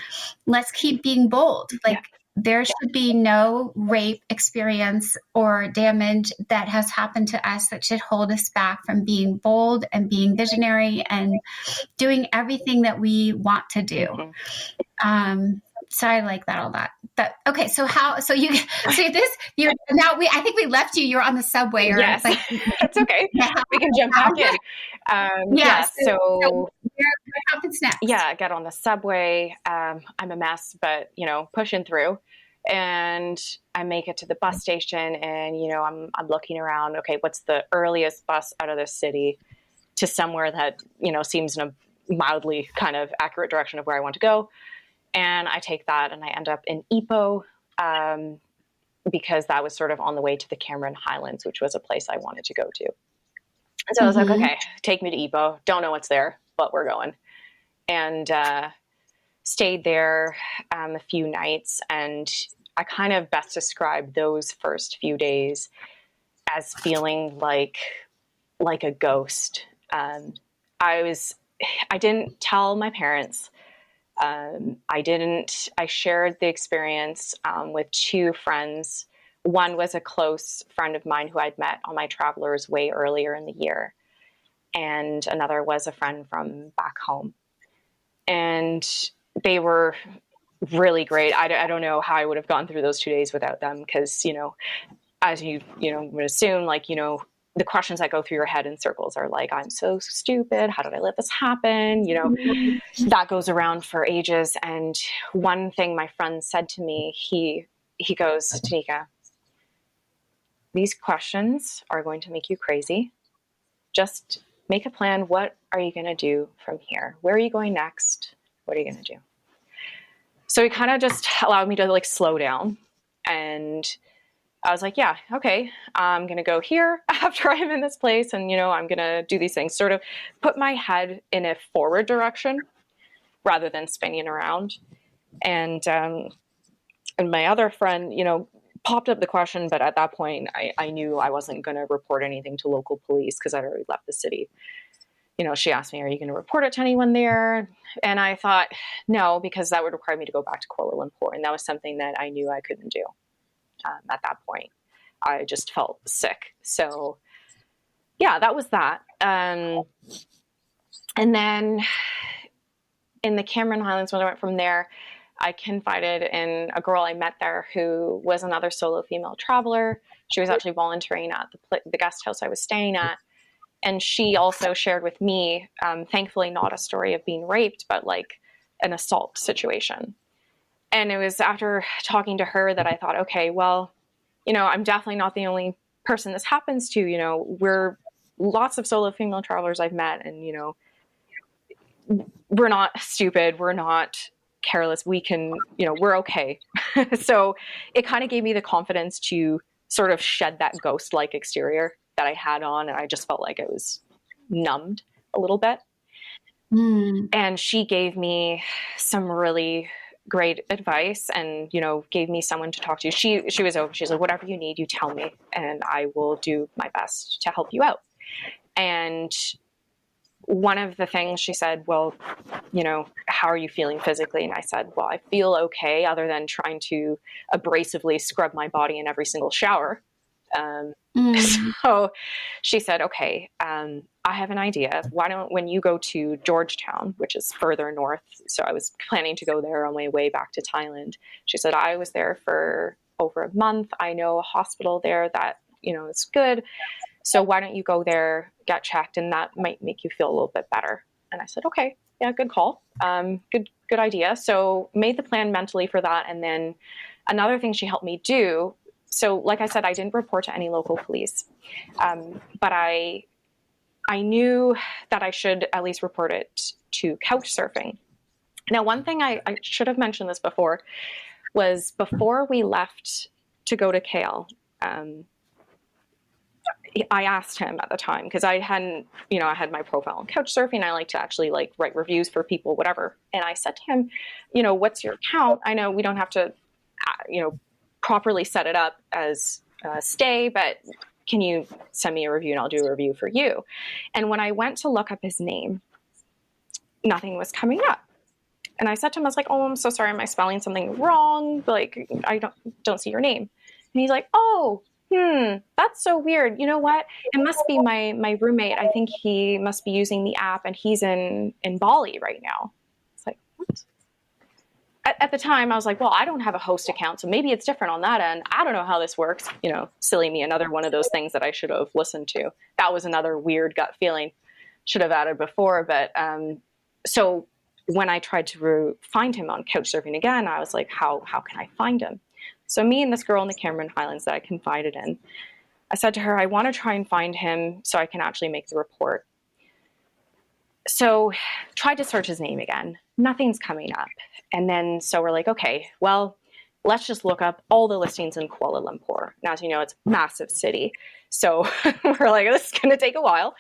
let's keep being bold. Like, there should be no rape experience or damage that has happened to us that should hold us back from being bold and being visionary and doing everything that we want to do. So I like that a lot. Okay. So I think we left you. You're on the subway. Or yes, like, that's okay. We can jump back in. So what happens next? Yeah, get on the subway. I'm a mess, but pushing through, and I make it to the bus station, and I'm looking around. Okay, what's the earliest bus out of this city to somewhere that seems in a mildly kind of accurate direction of where I want to go? And I take that, and I end up in Ipoh, because that was sort of on the way to the Cameron Highlands, which was a place I wanted to go to. And so I was like, okay, take me to Ipoh. Don't know what's there, but we're going. And stayed there a few nights. And I kind of best describe those first few days as feeling like a ghost. I didn't tell my parents. I shared the experience with two friends. One was a close friend of mine who I'd met on my travelers way earlier in the year. And another was a friend from back home. And they were really great. I don't know how I would have gone through those 2 days without them. Because, as you would assume, the questions that go through your head in circles are like, I'm so stupid. How did I let this happen? That goes around for ages. And one thing my friend said to me, he goes, Danika, these questions are going to make you crazy. Just make a plan. What are you going to do from here? Where are you going next? What are you going to do? So he kind of just allowed me to slow down. And I was like, yeah, okay, I'm going to go here after I'm in this place. And, I'm going to do these things, sort of put my head in a forward direction rather than spinning around. And my other friend, popped up the question, but at that point I knew I wasn't going to report anything to local police because I'd already left the city. She asked me, are you going to report it to anyone there? And I thought, no, because that would require me to go back to Kuala Lumpur. And that was something that I knew I couldn't do. At that point, I just felt sick. So yeah, that was that. And then in the Cameron Highlands, when I went from there, I confided in a girl I met there who was another solo female traveler. She was actually volunteering at the guest house I was staying at. And she also shared with me, thankfully not a story of being raped, but an assault situation. And it was after talking to her that I thought, okay, well, I'm definitely not the only person this happens to. We're lots of solo female travelers I've met, and, we're not stupid. We're not careless. We can, we're okay. So it kind of gave me the confidence to sort of shed that ghost-like exterior that I had on. And I just felt like it was numbed a little bit. And she gave me some really great advice and, gave me someone to talk to. She was open. She's like, whatever you need, you tell me, and I will do my best to help you out. And one of the things she said, well, how are you feeling physically? And I said, well, I feel okay, other than trying to abrasively scrub my body in every single shower. So she said, okay, I have an idea. Why don't, when you go to Georgetown, which is further north, so I was planning to go there on my way back to Thailand. She said, I was there for over a month. I know a hospital there that, is good. So why don't you go there, get checked, and that might make you feel a little bit better. And I said, okay. yeah, good call. Good idea. So made the plan mentally for that. And then another thing she helped me do. So like I said, I didn't report to any local police, but I knew that I should at least report it to Couchsurfing. Now, one thing I should have mentioned this before was before we left to go to KL, I asked him at the time, because I hadn't, I had my profile on Couchsurfing. I like to actually write reviews for people, whatever. And I said to him, what's your account? I know we don't have to, properly set it up as stay, but can you send me a review and I'll do a review for you? And when I went to look up his name, nothing was coming up. And I said to him, I was like, oh, I'm so sorry. Am I spelling something wrong? I don't see your name. And he's like, oh, that's so weird. You know what? It must be my roommate. I think he must be using the app and he's in Bali right now. It's like, what? At the time, I was like, well, I don't have a host account, so maybe it's different on that end. I don't know how this works. Silly me, another one of those things that I should have listened to. That was another weird gut feeling. Should have added before. But so when I tried to find him on Couchsurfing again, I was like, how can I find him? So me and this girl in the Cameron Highlands that I confided in, I said to her, I want to try and find him so I can actually make the report. So tried to search his name again. Nothing's coming up. And then, so we're like, okay, well, let's just look up all the listings in Kuala Lumpur. Now, as you know, it's a massive city. So we're like, this is going to take a while.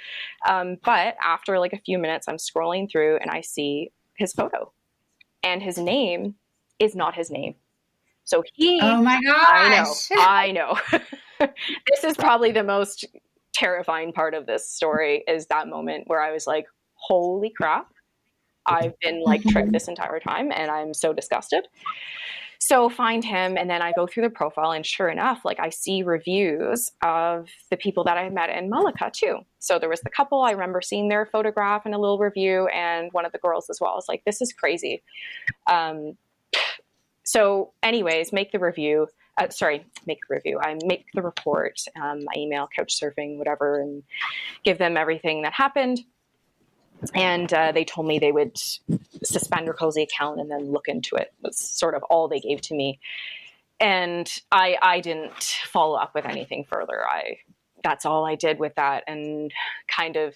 But after a few minutes, I'm scrolling through and I see his photo. And his name is not his name. So oh my gosh. I know. This is probably the most terrifying part of this story, is that moment where I was like, holy crap, I've been tricked this entire time and I'm so disgusted. So find him, and then I go through the profile, and sure enough, I see reviews of the people that I met in Malacca too. So there was the couple, I remember seeing their photograph and a little review, and one of the girls as well. I was like, this is crazy. So anyways, make the review. I make the report. I email Couchsurfing, whatever, and give them everything that happened. And they told me they would suspend or close the account and then look into it. Was sort of all they gave to me. And I didn't follow up with anything further. That's all I did with that, and kind of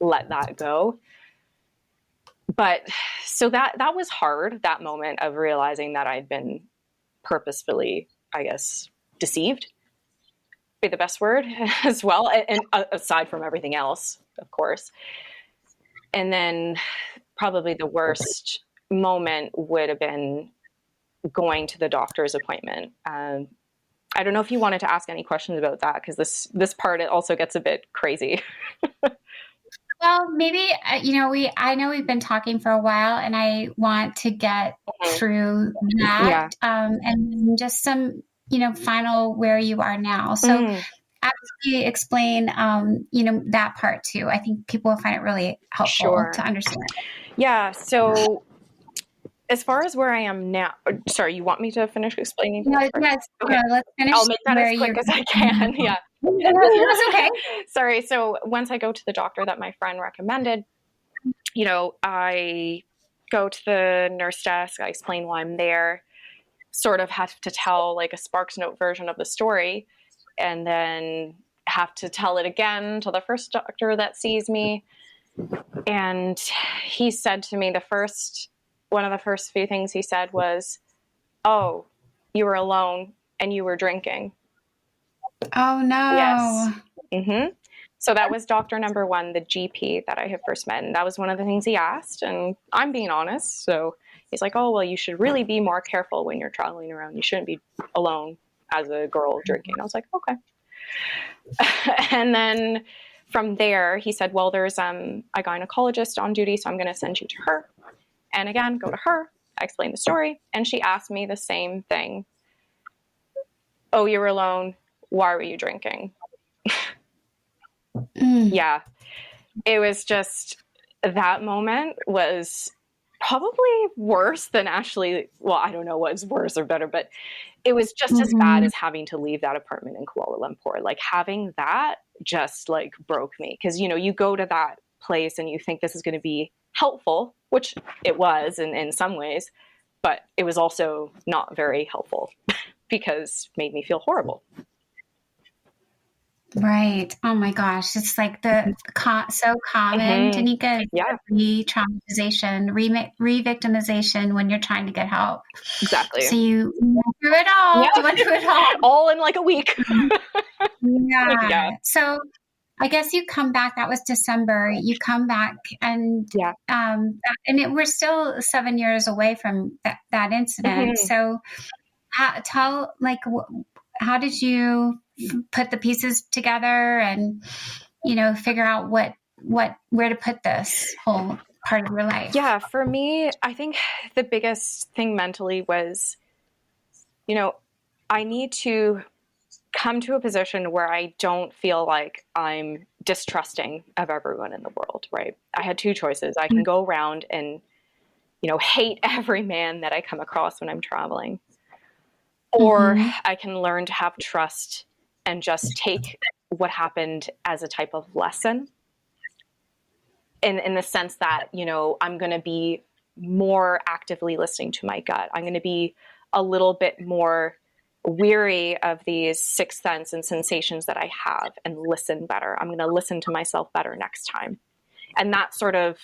let that go. But so that was hard, that moment of realizing that I'd been purposefully, I guess, deceived, be the best word, as well. And aside from everything else, of course. And then probably the worst moment would have been going to the doctor's appointment. I don't know if you wanted to ask any questions about that, because this part, it also gets a bit crazy. Well, maybe, I know we've been talking for a while, and I want to get through that. Yeah. And just some, final where you are now. So actually explain, that part too. I think people will find it really helpful to understand. Yeah. So as far as where I am now, sorry, you want me to finish explaining? No, yes. Okay. No, let's finish. I'll make that as quick as I can. Yeah. That's okay. Sorry. So once I go to the doctor that my friend recommended, I go to the nurse desk. I explain why I'm there. Sort of have to tell a Sparks Note version of the story, and then have to tell it again to the first doctor that sees me. And he said to me, one of the first few things he said was, "Oh, you were alone and you were drinking." Oh no. Yes. Mm-hmm. So that was doctor number one, the GP that I had first met. And that was one of the things he asked. And I'm being honest. So he's like, oh, well, you should really be more careful when you're traveling around. You shouldn't be alone as a girl drinking. I was like, okay. And then from there, he said, well, there's a gynecologist on duty, so I'm going to send you to her. And again, go to her. I explained the story. And she asked me the same thing. Oh, you were alone. Why were you drinking? Yeah. It was just, that moment was probably worse than actually, well, I don't know what's worse or better, but it was just as bad as having to leave that apartment in Kuala Lumpur. Having that just broke me. Because, you go to that place and you think this is going to be helpful, which it was in some ways, but it was also not very helpful because it made me feel horrible. Right. Oh my gosh. It's like so common, Danika, re-traumatization, re-victimization when you're trying to get help. Exactly. So you went through it all. Yeah. You went through it all. All in like a week. Yeah. So I guess you come back, that was December. You come back and, we're still 7 years away from that incident. So how did you put the pieces together and, figure out where to put this whole part of your life? Yeah, for me, I think the biggest thing mentally was, I need to come to a position where I don't feel like I'm distrusting of everyone in the world, right? I had two choices. I can go around and, hate every man that I come across when I'm traveling, or I can learn to have trust and just take what happened as a type of lesson in the sense that, I'm going to be more actively listening to my gut. I'm going to be a little bit more weary of these sixth sense and sensations that I have and listen better. I'm going to listen to myself better next time. And that's sort of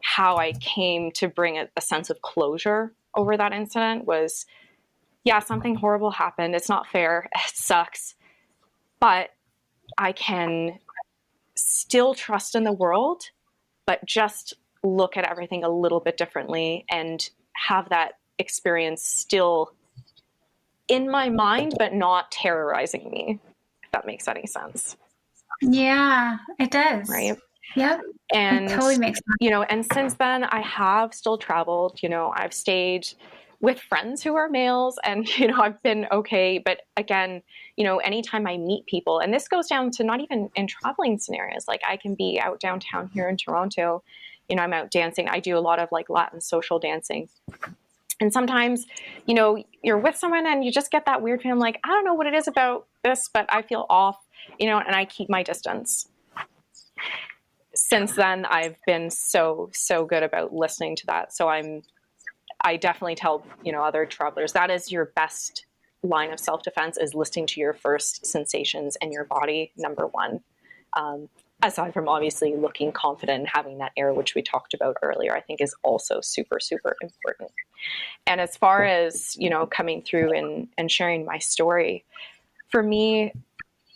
how I came to bring a sense of closure over that incident was, something horrible happened. It's not fair. It sucks. But I can still trust in the world, but just look at everything a little bit differently and have that experience still in my mind, but not terrorizing me, if that makes any sense. Yeah, it does. Right. Yep. And, it totally makes sense. And since then I have still traveled, I've stayed with friends who are males and, I've been okay. But again, anytime I meet people, and this goes down to not even in traveling scenarios, like I can be out downtown here in Toronto, I'm out dancing. I do a lot of like Latin social dancing. And sometimes, you're with someone and you just get that weird feeling like, I don't know what it is about this, but I feel off, and I keep my distance. Since then, I've been so good about listening to that. So I definitely tell, other travelers, that is your best line of self-defense, is listening to your first sensations and your body, number one. Aside from obviously looking confident and having that air, which we talked about earlier, I think is also super, super important. And as far as, coming through and sharing my story, for me,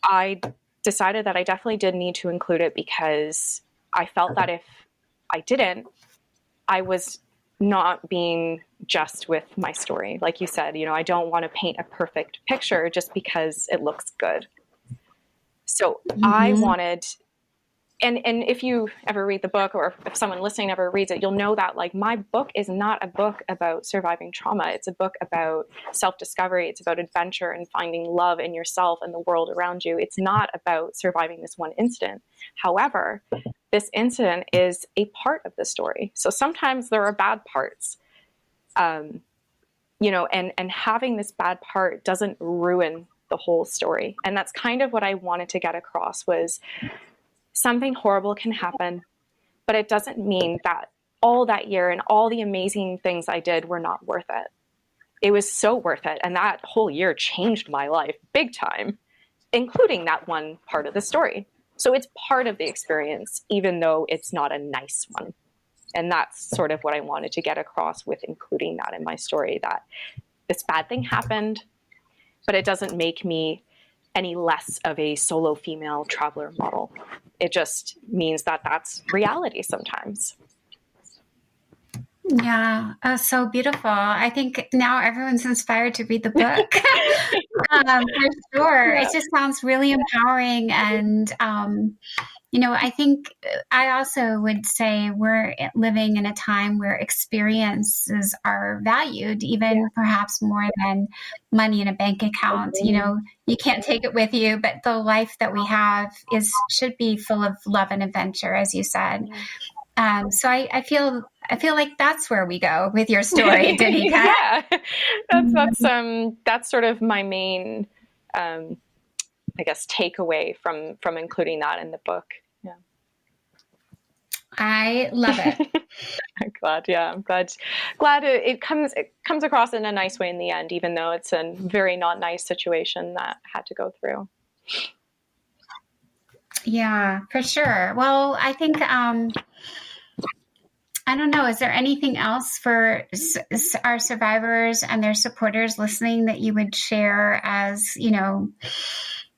I decided that I definitely did need to include it because I felt that if I didn't, I was not being just with my story. Like you said, I don't want to paint a perfect picture just because it looks good. So I wanted, and if you ever read the book, or if someone listening ever reads it, you'll know that like my book is not a book about surviving trauma. It's a book about self-discovery. It's about adventure and finding love in yourself and the world around you. It's not about surviving this one incident. However, this incident is a part of the story. So sometimes there are bad parts, and having this bad part doesn't ruin the whole story. And that's kind of what I wanted to get across was something horrible can happen, but it doesn't mean that all that year and all the amazing things I did were not worth it. It was so worth it. And that whole year changed my life big time, including that one part of the story. So it's part of the experience, even though it's not a nice one. And that's sort of what I wanted to get across with including that in my story, that this bad thing happened, but it doesn't make me any less of a solo female traveler model. It just means that that's reality sometimes. Yeah, so beautiful. I think now everyone's inspired to read the book. For sure. Yeah. It just sounds really empowering. And, I think I also would say we're living in a time where experiences are valued, even perhaps more than money in a bank account. You can't take it with you, but the life that we have should be full of love and adventure, as you said. So I feel like that's where we go with your story, Danika. Yeah, that's sort of my main, I guess, takeaway from including that in the book. Yeah, I love it. I'm glad. Yeah, I'm glad it comes across in a nice way in the end, even though it's a very not nice situation that I had to go through. Yeah, for sure. Well, I think, I don't know, is there anything else for our survivors and their supporters listening that you would share as,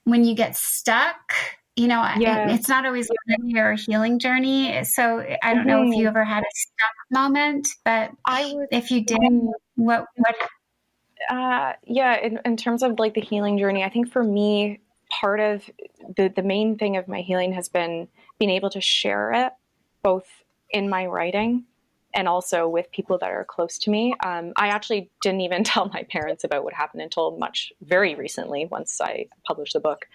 when you get stuck? It's not always your healing journey. So I don't know if you ever had a stuck moment, but if you did, what? In terms of like the healing journey, I think for me, part of the main thing of my healing has been being able to share it both in my writing and also with people that are close to me. I actually didn't even tell my parents about what happened until very recently, once I published the book.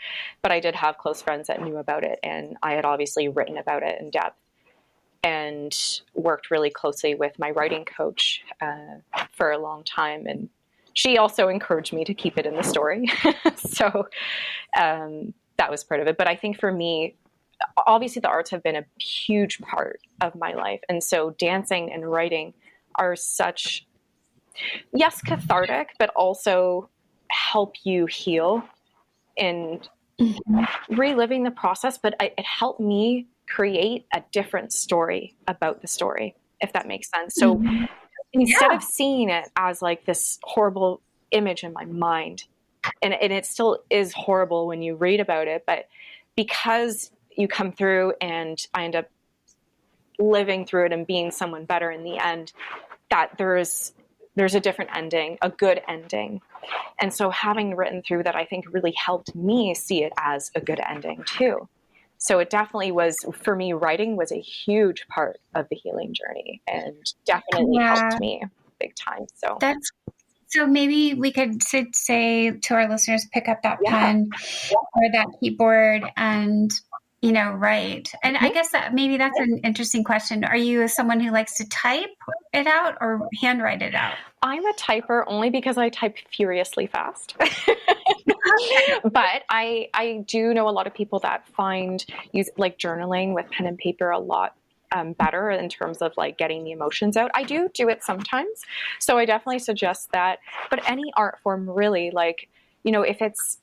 But I did have close friends that knew about it, and I had obviously written about it in depth and worked really closely with my writing coach for a long time. And she also encouraged me to keep it in the story. So that was part of it. But I think for me, obviously the arts have been a huge part of my life. And so dancing and writing are such, yes, cathartic, but also help you heal in reliving the process. But it helped me create a different story about the story, if that makes sense. So instead of seeing it as like this horrible image in my mind, and it still is horrible when you read about it, but because you come through and I end up living through it and being someone better in the end, that there's a different ending, a good ending. And so having written through that, I think really helped me see it as a good ending too. So it definitely was, for me, writing was a huge part of the healing journey and definitely helped me big time. So maybe we could say to our listeners, pick up that pen or that keyboard and, write. And I guess that maybe that's an interesting question. Are you someone who likes to type it out or handwrite it out? I'm a typer only because I type furiously fast. But I do know a lot of people that use like journaling with pen and paper a lot better in terms of like getting the emotions out. I do it sometimes. So I definitely suggest that. But any art form really, like, if it's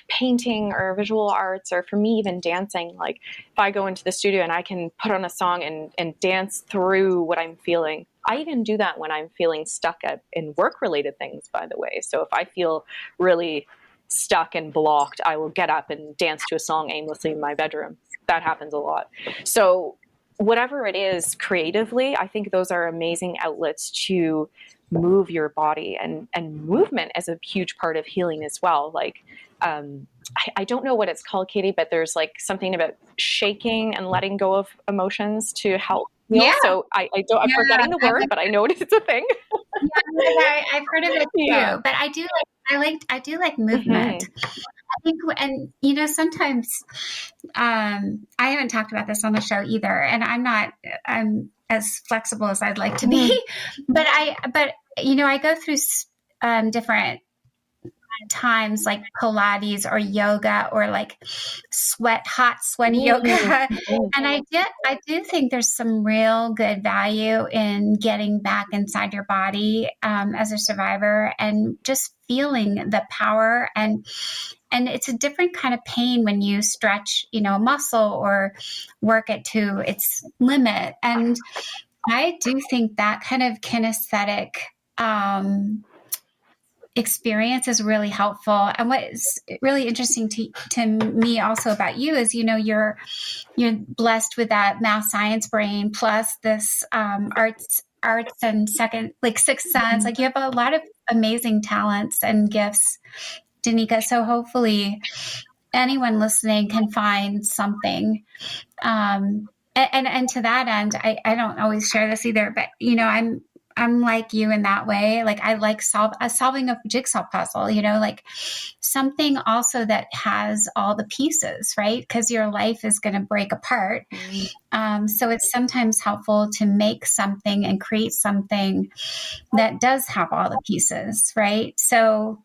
painting or visual arts, or for me, even dancing, like if I go into the studio and I can put on a song and dance through what I'm feeling. I even do that when I'm feeling stuck in work-related things, by the way. So if I feel really stuck and blocked, I will get up and dance to a song aimlessly in my bedroom. That happens a lot. So whatever it is creatively, I think those are amazing outlets to move your body, and movement is a huge part of healing as well. Like, I don't know what it's called, Katie, but there's like something about shaking and letting go of emotions to help heal. Yeah. So I'm forgetting the word, but I know it's a thing. I've heard of it too, but I do like movement. I think, and sometimes, I haven't talked about this on the show either, and I'm as flexible as I'd like to be, but I go through, different times like Pilates or yoga or like hot, sweaty yoga. And I do think there's some real good value in getting back inside your body, as a survivor, and just feeling the power. And it's a different kind of pain when you stretch, a muscle or work it to its limit. And I do think that kind of kinesthetic, experience is really helpful. And what is really interesting to me also about you is, you're blessed with that math science brain plus this arts and sixth sense. Like you have a lot of amazing talents and gifts, Danika. So hopefully anyone listening can find something. And to that end, I don't always share this either, but I'm like you in that way. Like I like solving a jigsaw puzzle, like something also that has all the pieces, right? Because your life is going to break apart. So it's sometimes helpful to make something and create something that does have all the pieces, right? So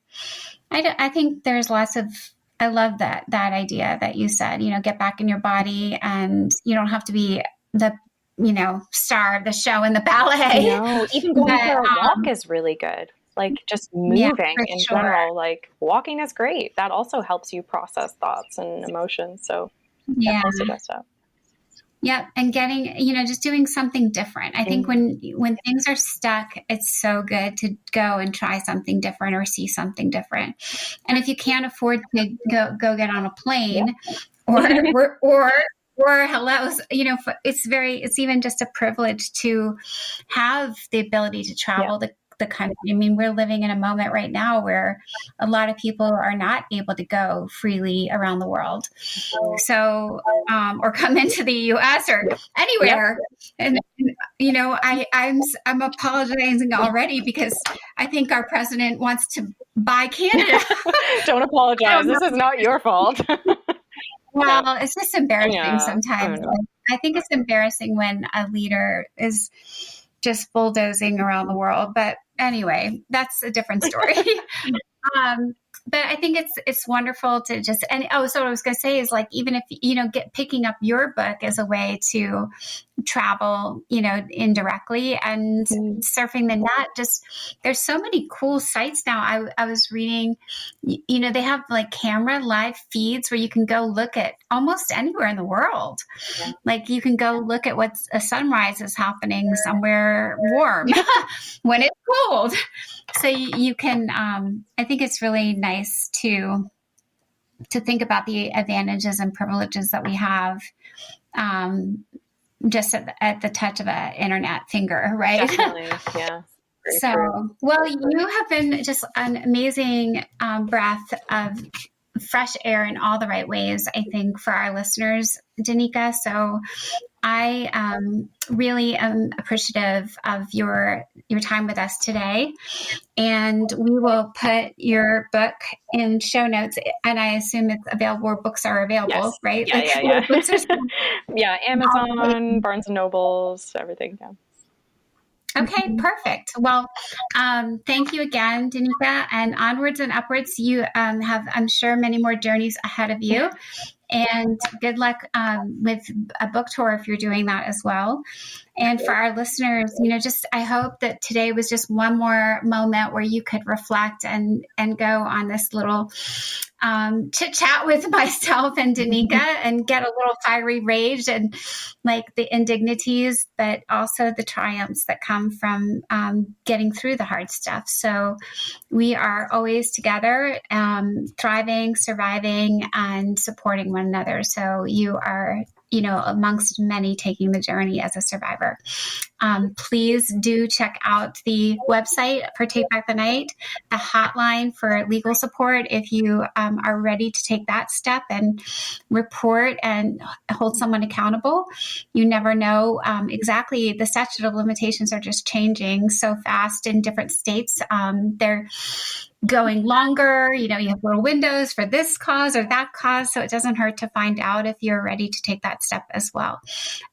I think there's I love that idea that you said, get back in your body, and you don't have to be the star of the show in the ballet. No, even going for a walk is really good. Like just moving in general, like walking is great. That also helps you process thoughts and emotions. So definitely suggest that. Yep. And getting, just doing something different. I think when things are stuck, it's so good to go and try something different or see something different. And if you can't afford to go get on a plane or hello, it's even just a privilege to have the ability to travel the country. I mean, we're living in a moment right now where a lot of people are not able to go freely around the world. So, or come into the U.S. or anywhere. And, I'm apologizing already because I think our president wants to buy Canada. Don't apologize. This is not your fault. Well, it's just embarrassing sometimes. I think it's embarrassing when a leader is just bulldozing around the world. But anyway, that's a different story. But I think it's wonderful to just, so what I was going to say is, like, even if, picking up your book as a way to travel, indirectly, and surfing the net, just, there's so many cool sites now. I was reading, they have like camera live feeds where you can go look at almost anywhere in the world. Yeah. Like you can go look at what a sunrise is happening somewhere warm when it's cold. So you can, I think it's really nice to think about the advantages and privileges that we have, just at the touch of an internet finger, right? Definitely, yeah. So, well, you have been just an amazing breath of fresh air in all the right ways, I think, for our listeners, Danika. So I really am appreciative of your time with us today. And we will put your book in show notes, and I assume it's available where books are available, yes. Right? Yeah, Books are yeah, Amazon, Barnes and Nobles, everything. Yeah. Okay, perfect. Well, thank you again, Danika, and onwards and upwards. You have, I'm sure, many more journeys ahead of you. And good luck with a book tour if you're doing that as well. And for our listeners, I hope that today was just one more moment where you could reflect and go on this little chit chat with myself and Danika and get a little fiery rage and like the indignities, but also the triumphs that come from getting through the hard stuff. So we are always together, thriving, surviving, and supporting one another. So you are, amongst many taking the journey as a survivor. Please do check out the website for Take Back the Night, the hotline for legal support if you are ready to take that step and report and hold someone accountable. You never know exactly. The statute of limitations are just changing so fast in different states. They're going longer, you have little windows for this cause or that cause. So it doesn't hurt to find out if you're ready to take that step as well.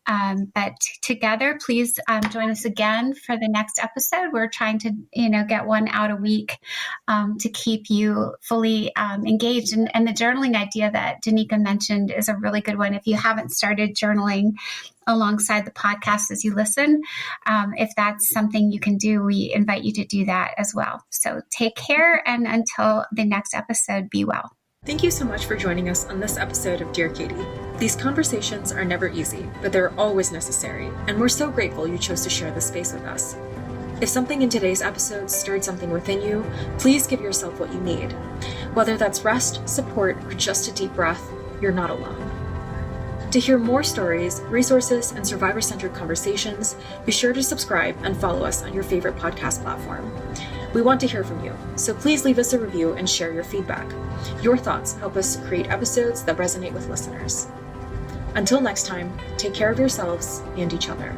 But together, please join us again for the next episode. We're trying to, get one out a week to keep you fully engaged. And the journaling idea that Danika mentioned is a really good one. If you haven't started journaling alongside the podcast as you listen, if that's something you can do, we invite you to do that as well. So take care, and until the next episode, be well. Thank you so much for joining us on this episode of Dear Katie. These conversations are never easy, but they're always necessary, and we're so grateful you chose to share this space with us. If something in today's episode stirred something within you, please give yourself what you need. Whether that's rest, support, or just a deep breath, you're not alone. To hear more stories, resources, and survivor-centered conversations, be sure to subscribe and follow us on your favorite podcast platform. We want to hear from you, so please leave us a review and share your feedback. Your thoughts help us create episodes that resonate with listeners. Until next time, take care of yourselves and each other.